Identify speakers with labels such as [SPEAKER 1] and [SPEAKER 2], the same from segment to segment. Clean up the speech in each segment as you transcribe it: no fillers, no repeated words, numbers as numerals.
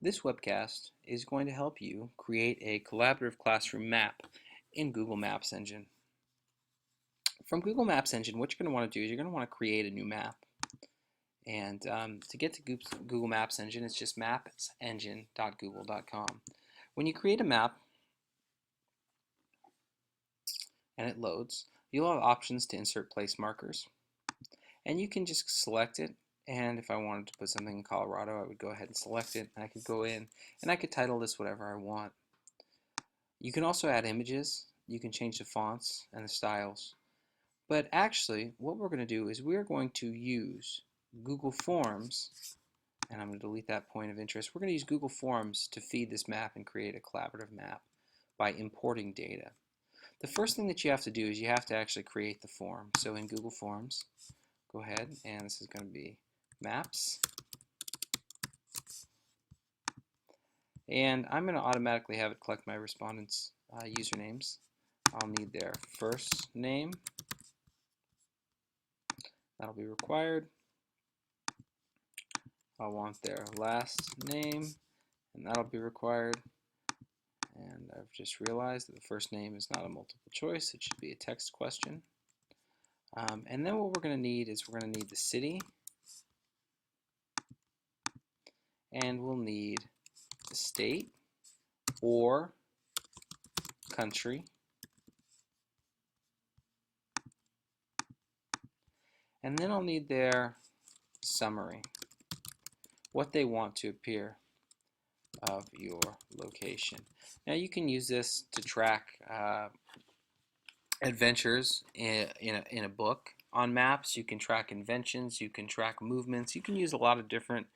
[SPEAKER 1] This webcast is going to help you create a collaborative classroom map in Google Maps Engine. From Google Maps Engine, what you're going to want to do is you're going to want to create a new map. And to get to Google Maps Engine, it's just mapsengine.google.com. When you create a map and it loads, you'll have options to insert place markers. And you can just select it. And if I wanted to put something in Colorado, I would go ahead and select it. I could go in and I could title this whatever I want. You can also add images. You can change the fonts and the styles. But actually, what we're going to do is we're going to use Google Forms, and I'm going to delete that point of interest. We're going to use Google Forms to feed this map and create a collaborative map by importing data. The first thing that you have to do is you have to actually create the form. So in Google Forms, go ahead, and this is going to be Maps. And I'm going to automatically have it collect my respondents' usernames. I'll need their first name. That'll be required. I'll want their last name, and that'll be required. And I've just realized that the first name is not a multiple choice. It should be a text question. And then what we're going to need is we're going to need the city, and we'll need the state or country, and then I'll need their summary, what they want to appear of your location. Now you can use this to track adventures in a book on maps. You can track inventions, you can track movements, you can use a lot of different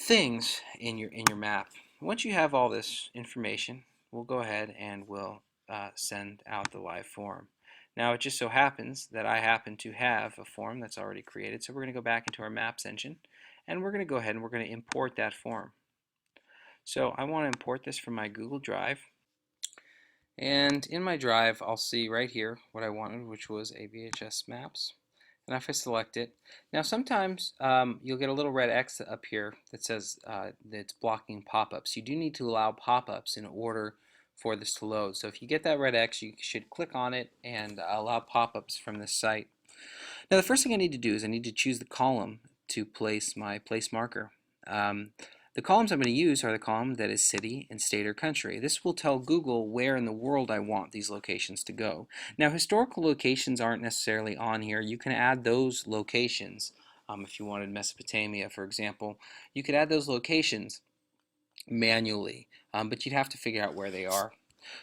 [SPEAKER 1] things in your map. Once you have all this information, we'll go ahead and we'll send out the live form. Now it just so happens that I happen to have a form that's already created, so we're going to go back into our Maps engine and we're going to go ahead and we're going to import that form. So I want to import this from my Google Drive, and in my drive I'll see right here what I wanted, which was a VHS Maps. And if I select it, now sometimes you'll get a little red X up here that says that it's blocking pop-ups. You do need to allow pop-ups in order for this to load. So if you get that red X, you should click on it and allow pop-ups from this site. Now the first thing I need to do is I need to choose the column to place my place marker. The columns I'm going to use are the column that is city and state or country. This will tell Google where in the world I want these locations to go. Now historical locations aren't necessarily on here. You can add those locations. If you wanted Mesopotamia, for example, you could add those locations manually, but you'd have to figure out where they are.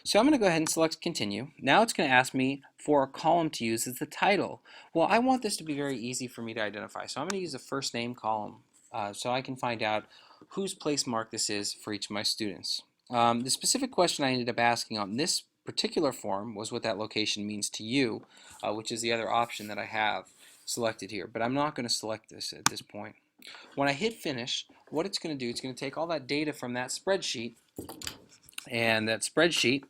[SPEAKER 1] So I'm going to go ahead and select continue. Now it's going to ask me for a column to use as the title. Well, I want this to be very easy for me to identify, so I'm going to use a first name column so I can find out whose place mark this is for each of my students. The specific question I ended up asking on this particular form was what that location means to you, which is the other option that I have selected here, but I'm not going to select this at this point. When I hit finish, what it's going to do, it's going to take all that data from that spreadsheet, and that spreadsheet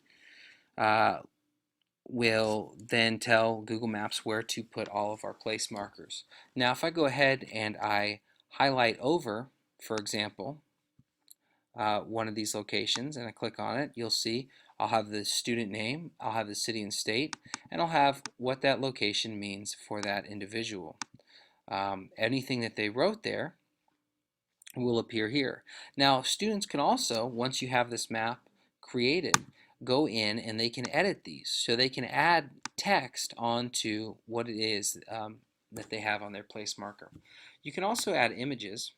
[SPEAKER 1] will then tell Google Maps where to put all of our place markers. Now if I go ahead and I highlight over, for example, one of these locations and I click on it, you'll see I'll have the student name, I'll have the city and state, and I'll have what that location means for that individual. Anything that they wrote there will appear here. Now students can also, once you have this map created, go in and they can edit these. So they can add text onto what it is that they have on their place marker. You can also add images.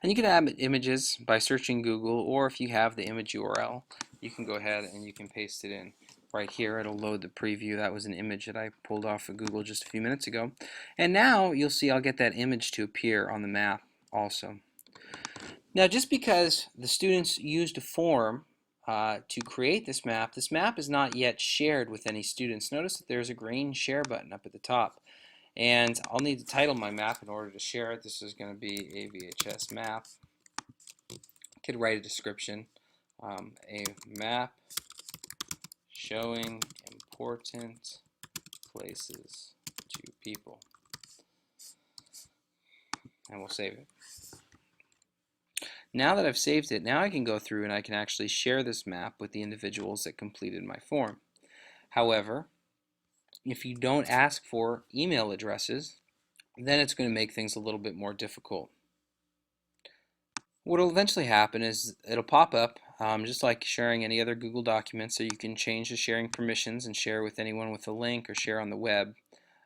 [SPEAKER 1] And you can add images by searching Google, or if you have the image URL, you can go ahead and you can paste it in right here. It'll load the preview. That was an image that I pulled off of Google just a few minutes ago. And now you'll see I'll get that image to appear on the map also. Now just because the students used a form to create this map is not yet shared with any students. Notice that there's a green share button up at the top. And I'll need to title my map in order to share it. This is going to be a VHS map. I could write a description. A map showing important places to people. And we'll save it. Now that I've saved it, now I can go through and I can actually share this map with the individuals that completed my form. However, if you don't ask for email addresses, then it's going to make things a little bit more difficult. What will eventually happen is it'll pop up just like sharing any other Google document, so you can change the sharing permissions and share with anyone with a link or share on the web.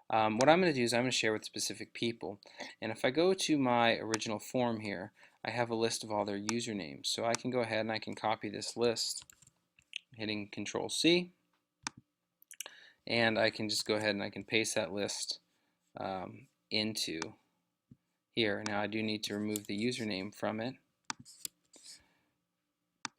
[SPEAKER 1] What I'm going to do is I'm going to share with specific people, and if I go to my original form here, I have a list of all their usernames, so I can go ahead and I can copy this list hitting Control C, and I can just go ahead and I can paste that list into here. Now I do need to remove the username from it,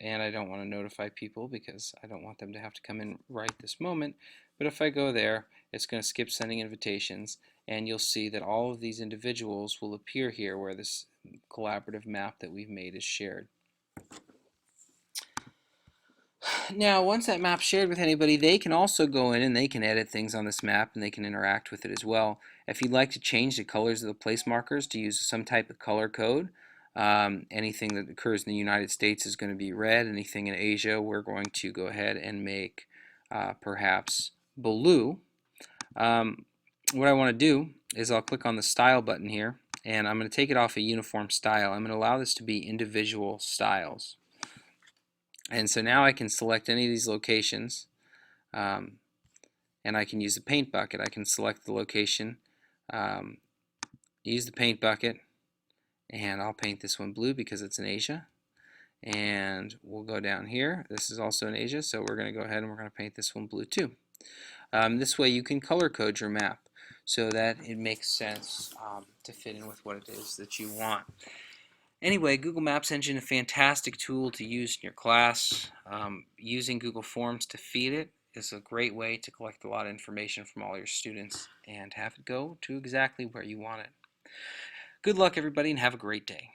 [SPEAKER 1] and I don't want to notify people because I don't want them to have to come in right this moment. But if I go there, it's going to skip sending invitations, and you'll see that all of these individuals will appear here where this collaborative map that we've made is shared. Now, once that map's shared with anybody, they can also go in and they can edit things on this map and they can interact with it as well. If you'd like to change the colors of the place markers to use some type of color code, anything that occurs in the United States is going to be red. Anything in Asia, we're going to go ahead and make perhaps blue. What I want to do is I'll click on the style button here, and I'm going to take it off a uniform style. I'm going to allow this to be individual styles. And so now I can select any of these locations, and I can use the paint bucket. I can select the location, use the paint bucket, and I'll paint this one blue because it's in Asia. And we'll go down here. This is also in Asia, so we're going to go ahead and we're going to paint this one blue too. This way you can color code your map so that it makes sense to fit in with what it is that you want. Anyway, Google Maps Engine is a fantastic tool to use in your class. Using Google Forms to feed it is a great way to collect a lot of information from all your students and have it go to exactly where you want it. Good luck, everybody, and have a great day.